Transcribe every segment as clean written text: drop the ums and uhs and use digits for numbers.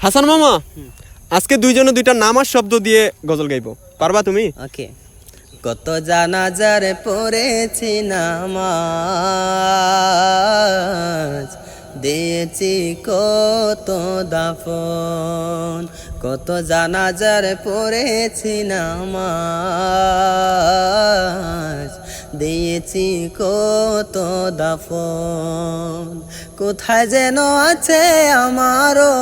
হাসান মামা, আজকে দুইজনে দুইটা নামাজ শব্দ দিয়ে গজল গাইবো, পারবা তুমি? ওকে। কত জানাজার পড়েছি নামাজ, দিয়েছি কত দাফন। কত জানাজার পড়েছি নামাজ, দিয়েছি কত দাফন। কোথায় যেন আছে আমারও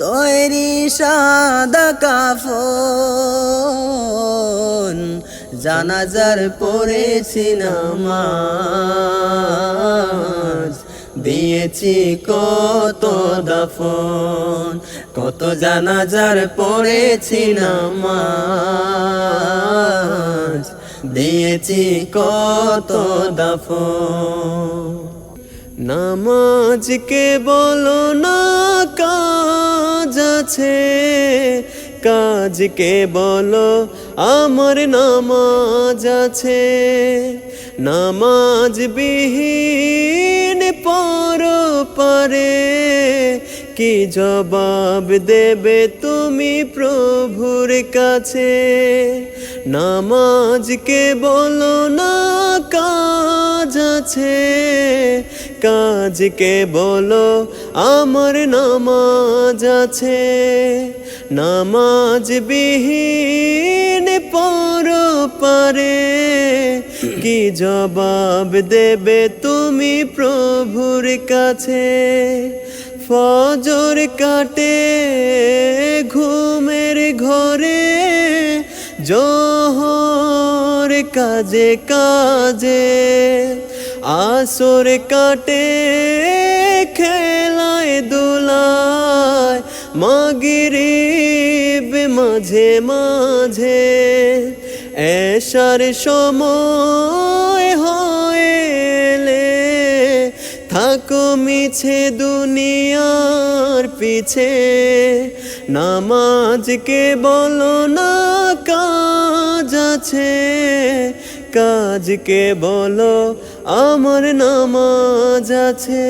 তৈরি সাদা কাফন। জানাজার পড়েছি নামাজ, দিয়েছি কত দাফন। কত জানাজার পড়েছি নামাজ, দিয়েছি কত দাফন। নামাজকে বলো না কাজ আছে, কাজকে বলো আমার নামাজ আছে। নামাজ বিহীন পরপারে কি জবাব দেবে তুমি প্রভুর কাছে? নামাজকে বলো না কাজ আছে, কাজকে বলো আমার নামাজ আছে। নামাজ বিহীন পরপারে কি জবাব দেবে তুমি প্রভুর কাছে? ফজর কাটে ঘুমের ঘরে, জোহর কাজে কাজে, আসর কাটে খেলায় দুলায়, মাগরিব মাঝে মাঝে। এশার সময় হয়েলে থাকো মিছে দুনিয়ার পিছে। নামাজকে বলো না কাজ আছে, কাজকে বলো আমার নামাজ আছে।